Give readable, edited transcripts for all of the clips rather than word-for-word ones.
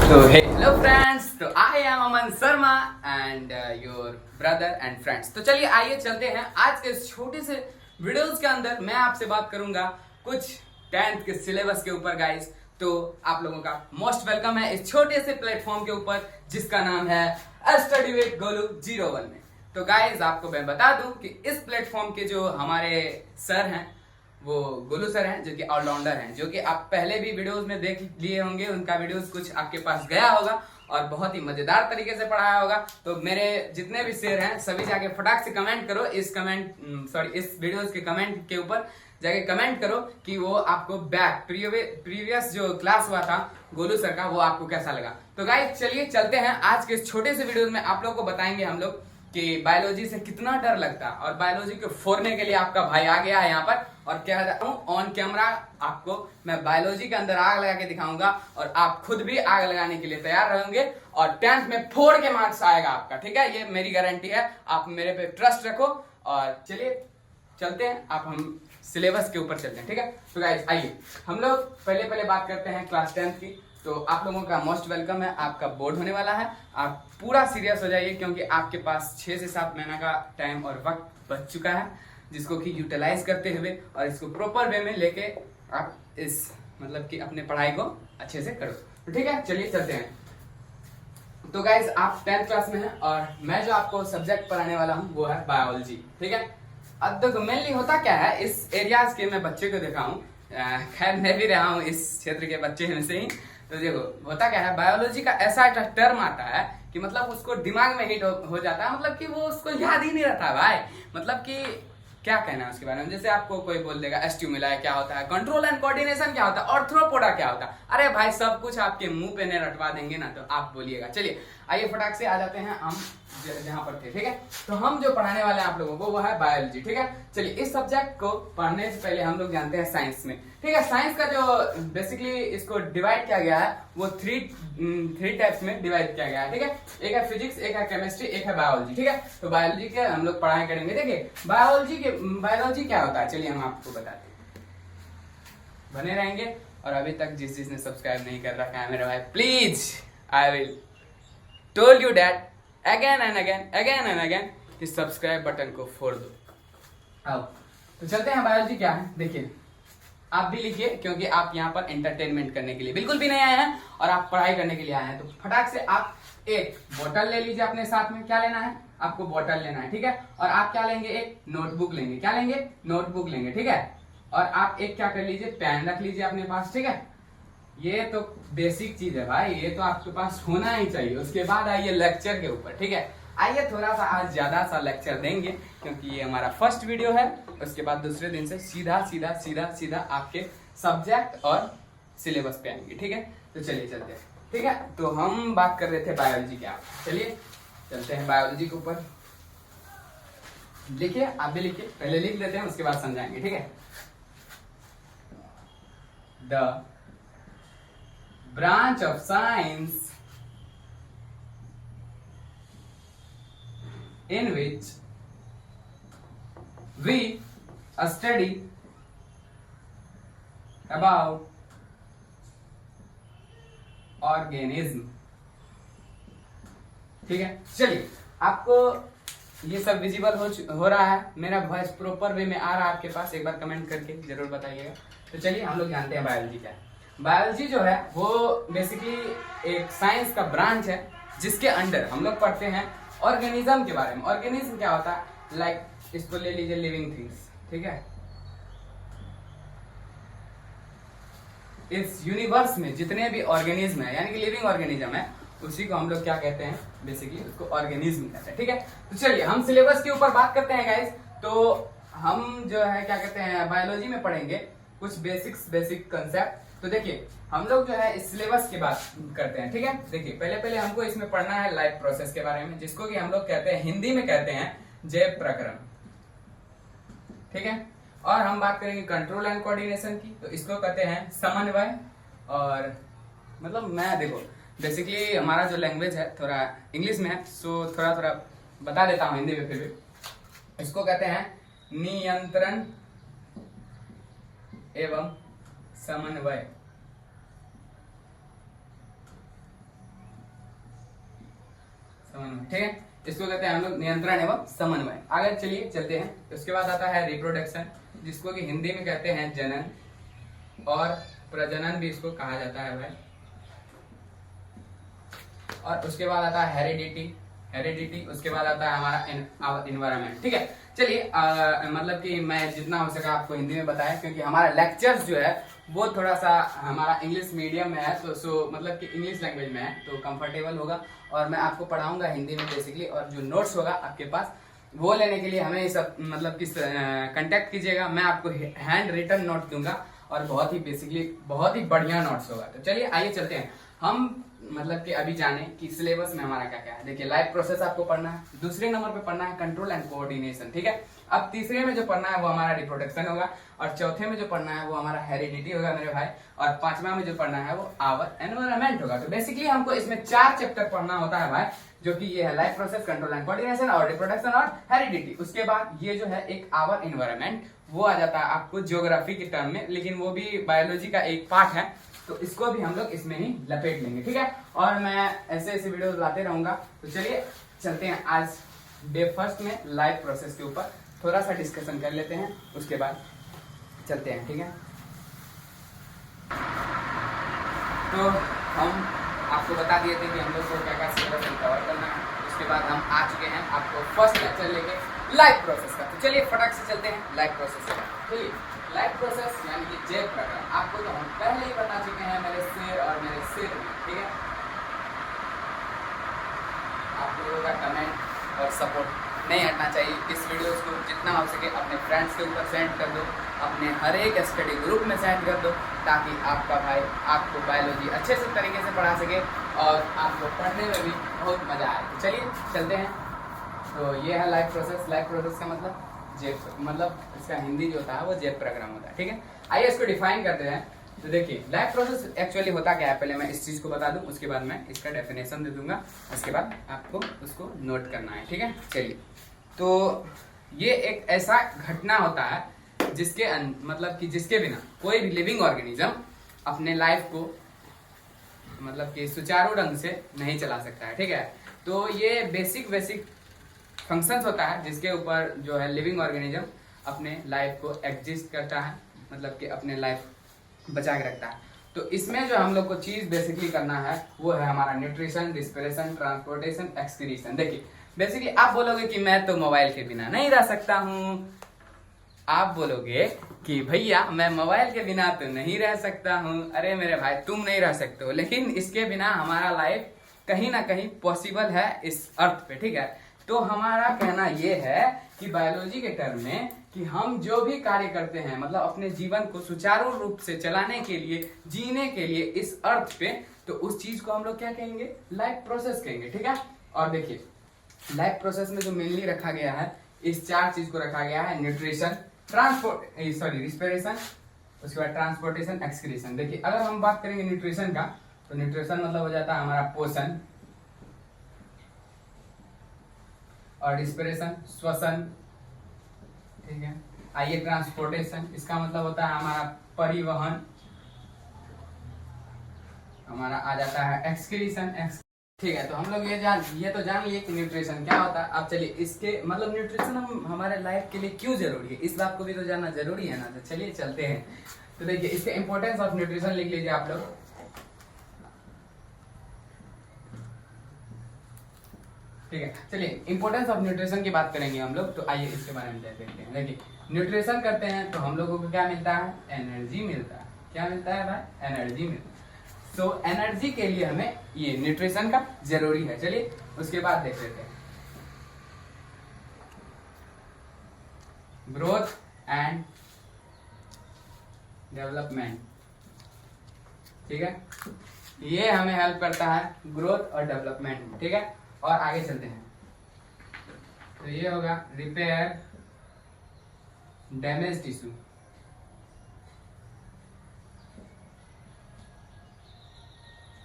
तो hello friends, तो I am Aman Sharma and your brother and friends. तो चलिए आइए चलते हैं आज के इस छोटे से वीडियोस के अंदर। मैं आपसे बात करूंगा कुछ 10th के सिलेबस के ऊपर गाइस। तो आप लोगों का मोस्ट वेलकम है इस छोटे से प्लेटफॉर्म के ऊपर जिसका नाम है स्टडी विद गोलू 01 में। तो गाइस आपको मैं बता दूं कि इस प्लेटफॉर्म के जो हमारे सर हैं वो गोलू सर हैं, जो कि ऑलराउंडर हैं, जो कि आप पहले भी वीडियोस में देख लिए होंगे। उनका वीडियोस कुछ आपके पास गया होगा और बहुत ही मजेदार तरीके से पढ़ाया होगा। तो मेरे जितने भी शेर हैं सभी जाके फटाक से कमेंट करो इस वीडियोस के कमेंट के ऊपर जाके कमेंट करो कि वो आपको प्रीवियस जो क्लास हुआ था गोलू सर का वो आपको कैसा लगा। तो गाइस चलिए चलते हैं आज के इस छोटे से वीडियो में। आप लोग को बताएंगे हम लोग कि बायोलॉजी से कितना डर लगता है, और बायोलॉजी को फोड़ने के लिए आपका भाई आ गया है यहाँ पर। और क्या ऑन कैमरा आपको मैं बायोलॉजी के अंदर आग लगा के दिखाऊंगा और आप खुद भी आग लगाने के लिए तैयार रहेंगे और 10th में फोड़ के मार्क्स आएगा आपका, ठीक है? ये मेरी गारंटी है, आप मेरे पे ट्रस्ट रखो। और चलिए चलते हैं, आप हम सिलेबस के ऊपर चलते हैं, ठीक है? तो गाइस आइए हम लोग पहले बात करते हैं क्लास 10th की। तो आप लोगों का मोस्ट वेलकम है, आपका बोर्ड होने वाला है। आप पूरा सीरियस हो जाइए क्योंकि आपके पास 6 से 7 महीना का टाइम और वक्त बच चुका है, जिसको कि यूटिलाइज करते हुए और इसको प्रॉपर वे में लेके आप इस मतलब कि अपने पढ़ाई को अच्छे से करो। तो ठीक है, चलिए चलते हैं। तो गाइज आप 10th क्लास में हैं और मैं जो आपको सब्जेक्ट पढ़ाने वाला हूँ वो है बायोलॉजी, ठीक है? अब देखो मेनली होता क्या है, इस एरियाज के मैं बच्चे को देखा हूँ, खैर मैं भी रहा हूँ इस क्षेत्र के बच्चे में से ही। तो देखो होता क्या है, बायोलॉजी का ऐसा टर्म आता है कि मतलब उसको दिमाग में हिट हो जाता है, मतलब कि वो उसको याद ही नहीं रहता भाई। मतलब कि क्या कहना है उसके बारे में, जैसे आपको कोई बोल देगा स्टिमुला क्या होता है, कंट्रोल एंड कोऑर्डिनेशन क्या होता है, ऑर्थ्रोपोडा क्या होता है, अरे भाई सब कुछ आपके मुंह पे नहीं रटवा देंगे ना, तो आप बोलिएगा। चलिए आइए फटाक से आ जाते हैं हम जहाँ पर थे, ठीक है? तो हम जो पढ़ाने वाले हैं आप लोगों को वो है बायोलॉजी, ठीक है? चलिए इस सब्जेक्ट को पढ़ने से पहले हम लोग जानते हैं साइंस में, ठीक है? साइंस का जो बेसिकली इसको डिवाइड किया गया है वो थ्री टाइप्स में डिवाइड किया गया है, ठीक है? एक है फिजिक्स, एक है केमिस्ट्री, एक है बायोलॉजी, ठीक है? तो बायोलॉजी के हम लोग पढ़ाई करेंगे। देखिए बायोलॉजी क्या होता है, चलिए हम आपको बताते हैं, बने रहेंगे। और अभी तक जिसने सब्सक्राइब नहीं कर रखा है मेरे भाई, please I will told you that again and again कि सब्सक्राइब बटन को फोड़ दो। आओ तो चलते हैं, बायोलॉजी क्या है देखिए। आप भी लिखिए क्योंकि आप यहाँ पर एंटरटेनमेंट करने के लिए बिल्कुल भी नहीं आए हैं और आप पढ़ाई करने के लिए आए हैं। तो फटाक से आप एक बोतल ले लीजिए अपने साथ में। क्या लेना है आपको? बोतल लेना है, ठीक है? और आप क्या लेंगे? एक नोटबुक लेंगे। क्या लेंगे? नोटबुक लेंगे, ठीक है? और आप एक क्या कर लीजिए, पेन रख लीजिए अपने पास, ठीक है? ये तो बेसिक चीज है भाई, ये तो आपके पास होना ही चाहिए। उसके बाद आइए लेक्चर के ऊपर, ठीक है? आइए थोड़ा सा आज ज्यादा सा लेक्चर देंगे क्योंकि ये हमारा फर्स्ट वीडियो है। उसके बाद दूसरे दिन से सीधा आपके सब्जेक्ट और सिलेबस पे आएंगे, ठीक है? तो चलिए चलते हैं, ठीक है? तो हम बात कर रहे थे बायोलॉजी के, आप चलिए चलते हैं बायोलॉजी के ऊपर। लिखिए, आप भी लिखिए, पहले लिख देते हैं उसके बाद समझाएंगे, ठीक है? The branch of science in which we study about organism, ठीक है? चलिए आपको ये सब विजिबल हो रहा है, मेरा वॉइस प्रॉपर वे में आ रहा है आपके पास? एक बार कमेंट करके जरूर बताइएगा। तो चलिए हम लोग जानते हैं बायोलॉजी क्या है। बायोलॉजी जो है वो बेसिकली एक साइंस का ब्रांच है जिसके अंडर हम लोग पढ़ते हैं ऑर्गेनिज्म के बारे में। ऑर्गेनिज्म क्या होता है? लाइक इसको ले लीजिए लिविंग थिंग्स, ठीक है? इस यूनिवर्स में जितने भी ऑर्गेनिज्म है यानी कि लिविंग ऑर्गेनिज्म है, उसी को हम लोग क्या कहते हैं? बेसिकली उसको ऑर्गेनिज्म कहते हैं, ठीक है? तो चलिए हम सिलेबस के ऊपर बात करते हैं गाइस। तो हम जो है क्या कहते हैं, बायोलॉजी में पढ़ेंगे कुछ बेसिक कंसेप्ट। तो देखिए हम लोग जो है इस सिलेबस की बात करते हैं, ठीक है? देखिए पहले हमको इसमें पढ़ना है लाइफ प्रोसेस के बारे में, जिसको कि हम लोग कहते हैं, हिंदी में कहते हैं जैव प्रकरण, ठीक है? और हम बात करेंगे कंट्रोल एंड कोऑर्डिनेशन की, तो इसको कहते हैं समन्वय। और मतलब मैं देखो बेसिकली हमारा जो लैंग्वेज है थोड़ा इंग्लिश में है, सो थोड़ा बता देता हूँ हिंदी में फिर भी। इसको कहते हैं नियंत्रण एवं समन्वय, समन्वय, ठीक है। इसको कहते हैं हम लोग नियंत्रण एवं समन्वय। आगे चलिए चलते हैं। उसके बाद आता है रिप्रोडक्शन, जिसको कि हिंदी में कहते हैं जनन और प्रजनन भी इसको कहा जाता है भाई। और उसके बाद आता है हेरिडिटी, उसके बाद आता है हमारा इन्वायरमेंट, ठीक है। चलिए मतलब कि मैं जितना हो सका आपको हिंदी में बताया, क्योंकि हमारा लेक्चर्स जो है वो थोड़ा सा हमारा इंग्लिश मीडियम में है, तो मतलब कि इंग्लिश लैंग्वेज में है, तो कंफर्टेबल होगा। और मैं आपको पढ़ाऊंगा हिंदी में बेसिकली, और जो नोट्स होगा आपके पास वो लेने के लिए हमें ये सब मतलब कि कांटेक्ट कीजिएगा। मैं आपको हैंड रिटन नोट दूंगा और बहुत ही बेसिकली बहुत ही बढ़िया नोट्स होगा। तो चलिए आइए चलते हैं हम मतलब कि अभी जाने कि सिलेबस में हमारा क्या क्या है। देखिए लाइफ प्रोसेस आपको पढ़ना है, दूसरे नंबर पे पढ़ना है कंट्रोल एंड कोऑर्डिनेशन, ठीक है। अब तीसरे में जो पढ़ना है वो हमारा रिप्रोडक्शन होगा, और चौथे में जो पढ़ना है वो हमारा हेरिडिटी होगा मेरे भाई, और पांचवा में जो पढ़ना है वो आवर एनवायरनमेंट होगा। तो बेसिकली हमको इसमें 4 चैप्टर पढ़ना होता है भाई, जो कि ये है life process, control and coordination और रिप्रोडक्शन और हेरिडिटी। उसके बाद ये जो है एक आवर एनवायरनमेंट, वो आ जाता है आपको ज्योग्राफी के टर्म में, लेकिन वो भी बायोलॉजी का एक पार्ट है, तो इसको भी हम लोग इसमें ही लपेट लेंगे, ठीक है। और मैं ऐसे ऐसे वीडियो लाते रहूंगा। तो चलिए चलते हैं आज डे फर्स्ट में लाइफ प्रोसेस के ऊपर थोड़ा सा डिस्कशन कर लेते हैं, उसके बाद चलते हैं, ठीक है। तो हम आपको बता दिए थे कि हम लोग को क्या क्या सिलेबस कवर करना है। उसके बाद हम आ चुके हैं आपको फर्स्ट लेक्चर लेके लाइफ प्रोसेस का। तो चलिए फटाक से चलते हैं लाइफ प्रोसेस का। चलिए लाइफ प्रोसेस यानी कि जैव प्रक्रिया, आपको तो हम पहले ही बता चुके हैं मेरे शेर और मेरे सिर में, ठीक है। आप लोगों का कमेंट और सपोर्ट नहीं हटना चाहिए। इस वीडियो को जितना हो सके अपने फ्रेंड्स के ऊपर सेंड कर दो, अपने हर एक स्टडी ग्रुप में सेंड कर दो, ताकि आपका भाई आपको बायोलॉजी अच्छे से तरीके से पढ़ा सके और आपको पढ़ने में भी बहुत मजा आए। तो चलिए चलते हैं। तो ये है लाइफ प्रोसेस। लाइफ प्रोसेस का मतलब मतलब इसका हिंदी जो होता है वो जैव प्रक्रम होता है, ठीक है। आइए इसको डिफाइन करते हैं। तो देखिए लाइफ प्रोसेस एक्चुअली होता क्या है, पहले मैं इस चीज को बता दूं, उसके बाद मैं इसका डेफिनेशन दे दूंगा, उसके बाद आपको उसको नोट करना है, ठीक है। चलिए, तो ये एक ऐसा घटना होता है जिसके मतलब कि जिसके बिना कोई भी लिविंग ऑर्गेनिज्म अपने लाइफ को मतलब कि सुचारू ढंग से नहीं चला सकता है, ठीक है। तो ये बेसिक फंक्शंस होता है जिसके ऊपर जो है लिविंग ऑर्गेनिज्म अपने लाइफ को एग्जिस्ट करता है, मतलब कि अपने लाइफ बचा के रखता है। तो इसमें जो हम लोग को चीज बेसिकली करना है वो है हमारा न्यूट्रिशन, रिस्पिरेशन, ट्रांसपोर्टेशन, एक्सक्रीशन। देखिए बेसिकली आप बोलोगे कि मैं तो मोबाइल के बिना नहीं रह सकता हूँ, आप बोलोगे कि भैया मैं मोबाइल के बिना तो नहीं रह सकता हूँ। अरे मेरे भाई तुम नहीं रह सकते हो, लेकिन इसके बिना हमारा लाइफ कहीं ना कहीं पॉसिबल है इस अर्थ पे, ठीक है। तो हमारा कहना ये है कि बायोलॉजी के टर्म में कि हम जो भी कार्य करते हैं मतलब अपने जीवन को सुचारू रूप से चलाने के लिए, जीने के लिए इस अर्थ पे, तो उस चीज को हम लोग क्या कहेंगे, लाइफ प्रोसेस कहेंगे, ठीक है। और देखिए लाइफ प्रोसेस में जो मेनली रखा गया है, इस 4 चीज को रखा गया है, न्यूट्रिशन, रिस्पिरेशन, उसके बाद ट्रांसपोर्टेशन, एक्सक्रीशन। देखिए अगर हम बात करेंगे न्यूट्रिशन का, तो न्यूट्रिशन मतलब हो जाता है हमारा पोषण, और रिस्पिरेशन श्वसन, ठीक है। आइए ट्रांसपोर्टेशन, इसका मतलब होता है हमारा परिवहन, हमारा आ जाता है एक्सक्रीशन, ठीक है। तो हम लोग ये तो जान लिए कि न्यूट्रिशन क्या होता है। अब चलिए इसके मतलब न्यूट्रिशन हम हमारे लाइफ के लिए क्यों जरूरी है, इस बात को भी तो जानना जरूरी है ना। तो चलिए चलते हैं। तो देखिए इसके इंपॉर्टेंस ऑफ न्यूट्रिशन लिख लीजिए आप लोग। ठीक है, चलिए इंपॉर्टेंस ऑफ न्यूट्रिशन की बात करेंगे हम लोग। तो आइए इसके बारे में देखते हैं। देखिए न्यूट्रिशन करते हैं तो हम लोगों को क्या मिलता है, एनर्जी मिलता है। क्या मिलता है भाई, एनर्जी मिलता है। तो एनर्जी के लिए हमें ये न्यूट्रिशन का जरूरी है। चलिए उसके बाद देख लेते हैं ग्रोथ एंड डेवलपमेंट, ठीक है। ये हमें हेल्प करता है ग्रोथ और डेवलपमेंट में, ठीक है। और आगे चलते हैं। तो ये होगा रिपेयर डैमेज टिश्यू,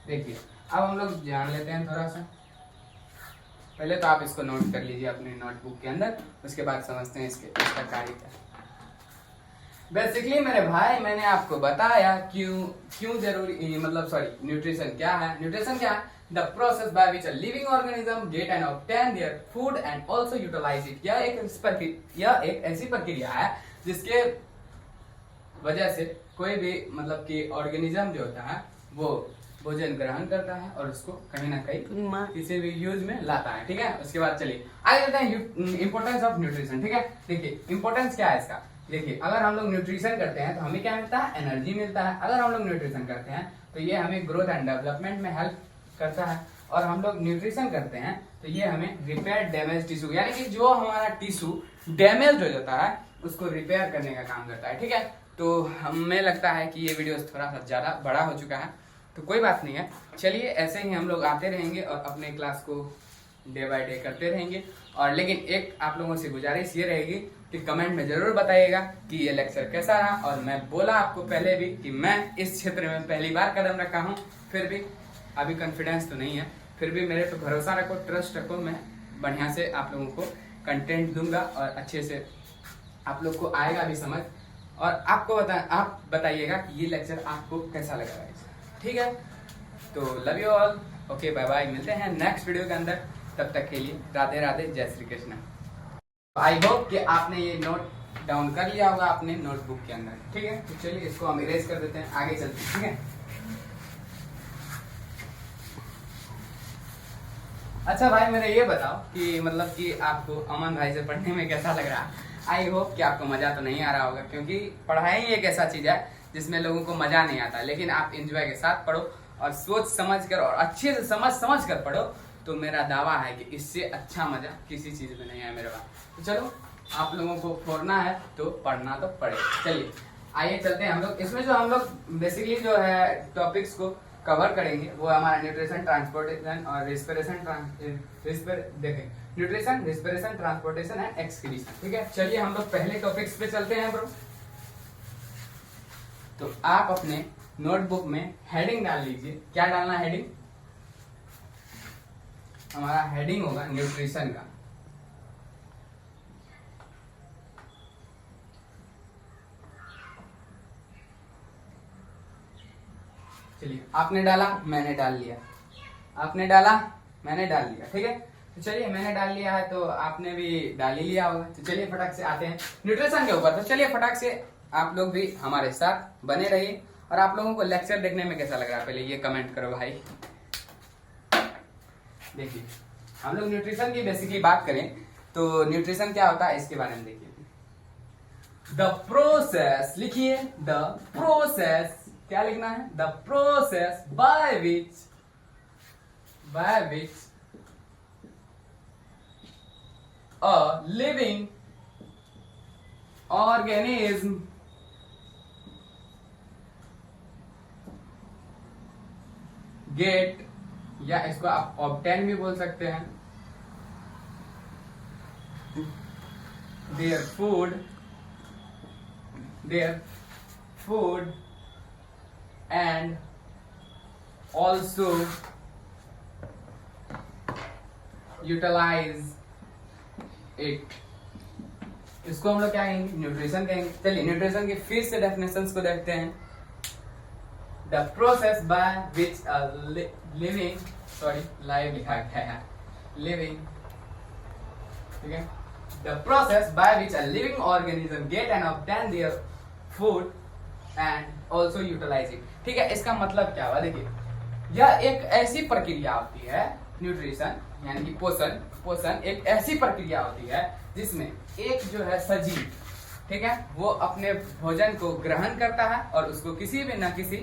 देखिए अब हम लोग जान लेते हैं थोड़ा सा। पहले तो आप इसको नोट कर लीजिए अपने नोटबुक के अंदर, उसके बाद समझते हैं इसका कार्य क्या। बेसिकली मेरे भाई मैंने आपको बताया क्यों जरूरी, मतलब सॉरी, न्यूट्रिशन क्या है। न्यूट्रिशन क्या है? The process by which a living organism get and obtain their food and also utilize it. यह एक ऐसी प्रक्रिया है जिसके वजह से कोई भी मतलब कि ऑर्गेनिज्म जो होता है वो भोजन ग्रहण करता है और उसको कहीं ना कहीं किसी भी यूज में लाता है। ठीक है, उसके बाद चलिए आगे चलते हैं इंपॉर्टेंस ऑफ न्यूट्रिशन। ठीक है, देखिए इंपॉर्टेंस क्या है इसका। देखिए अगर हम लोग न्यूट्रिशन करते हैं तो हमें क्या मिलता है? एनर्जी मिलता है। अगर हम लोग न्यूट्रिशन करते हैं तो ये हमें ग्रोथ एंड डेवलपमेंट में हेल्प करता है। और हम लोग न्यूट्रिशन करते हैं तो ये हमें रिपेयर डैमेज टिश्यू, यानी कि जो हमारा टिश्यू डैमेज हो जाता है उसको रिपेयर करने का काम करता है। ठीक है, तो हमें लगता है कि ये वीडियो थोड़ा सा ज़्यादा बड़ा हो चुका है, तो कोई बात नहीं है। चलिए ऐसे ही हम लोग आते रहेंगे और अपने क्लास को डे बाय डे करते रहेंगे। और लेकिन एक आप लोगों से गुजारिश ये रहेगी कि कमेंट में ज़रूर बताइएगा कि ये लेक्चर कैसा रहा। और मैं बोला आपको पहले भी कि मैं इस क्षेत्र में पहली बार कदम रखा हूँ, फिर भी अभी कॉन्फिडेंस तो नहीं है, फिर भी मेरे पे भरोसा रखो, ट्रस्ट रखो। मैं बढ़िया से आप लोगों को कंटेंट दूंगा और अच्छे से आप लोग को आएगा भी समझ। और आपको आप बताइएगा कि ये लेक्चर आपको कैसा लगा है। ठीक है, तो love you all, okay bye bye, मिलते हैं नेक्स्ट वीडियो के अंदर। तब तक के लिए राधे राधे, जय श्री कृष्ण। आई होप कि आपने ये नोट डाउन कर लिया होगा अपने नोटबुक के अंदर। ठीक है, तो चलिए इसको हम इरेज कर देते हैं, आगे चलते हैं। ठीक है, अच्छा भाई मेरे ये बताओ कि मतलब कि आपको अमन भाई से पढ़ने में कैसा लग रहा है। आई होप कि आपको मजा तो नहीं आ रहा होगा, क्योंकि पढ़ाई एक ऐसा चीज है जिसमें लोगों को मजा नहीं आता, लेकिन आप एंजॉय के साथ पढ़ो और सोच समझ कर और अच्छे से समझ कर पढ़ो, तो मेरा दावा है कि इससे अच्छा मजा किसी चीज में नहीं है मेरे पास। तो चलो आप लोगों को पढ़ना है तो पढ़ना तो पड़ेगा। चलिए आइए चलते हैं हम लोग। इसमें जो हम लोग बेसिकली जो है टॉपिक्स को कवर करेंगे वो हमारा न्यूट्रिशन, ट्रांसपोर्टेशन और देखें nutrition, respiration, transportation and excretion. ठीक है, चलिए हम लोग पहले टॉपिक्स पे चलते हैं ब्रो। तो आप अपने नोटबुक में हेडिंग डाल लीजिए। क्या डालना है हेडिंग? हमारा हेडिंग होगा न्यूट्रिशन का। चलिए आपने डाला, मैंने डाल लिया, आपने डाला, मैंने डाल लिया। ठीक है, तो चलिए मैंने डाल लिया है तो आपने भी डाल ही लिया होगा। तो चलिए फटाक से आते हैं न्यूट्रिशन के ऊपर। तो चलिए फटाक से आप लोग भी हमारे साथ बने रहिए। और आप लोगों को लेक्चर देखने में कैसा लग रहा है पहले ये कमेंट करो भाई। देखिए हम लोग न्यूट्रिशन की बेसिकली बात करें तो न्यूट्रिशन क्या होता है इसके बारे में देखिए। द प्रोसेस लिखिए, द प्रोसेस, क्या लिखना है? The process by which a living organism get, या इसको आप ऑब्टेन भी बोल सकते हैं, their food and also utilize it। इसको हम लोग क्या कहेंगे? न्यूट्रिशन कहेंगे। चलिए न्यूट्रिशन की फिर से डेफिनेशंस को देखते हैं। The process by which a living, sorry live लिखा गया है, लिविंग, ठीक है, the process by which a living organism get and obtain their food and also utilize it. ठीक है, इसका मतलब क्या हुआ? देखिए यह एक ऐसी प्रक्रिया होती है, न्यूट्रिशन यानी कि पोषण एक ऐसी प्रक्रिया होती है जिसमें एक जो है सजीव, ठीक है, वो अपने भोजन को ग्रहण करता है और उसको किसी भी न किसी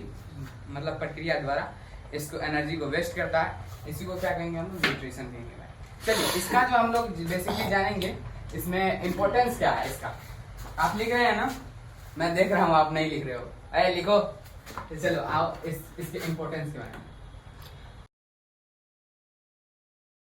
मतलब प्रक्रिया द्वारा इसको एनर्जी को वेस्ट करता है। इसी को क्या कहेंगे हम लोग? न्यूट्रिशन कहेंगे। चलिए इसका जो हम लोग बेसिकली जानेंगे, इसमें इंपॉर्टेंस क्या है इसका। आप लिख रहे हैं ना, मैं देख रहा हूँ आप नहीं लिख रहे हो, अरे लिखो। तो चलो आओ इसके इंपॉर्टेंस के बारे में।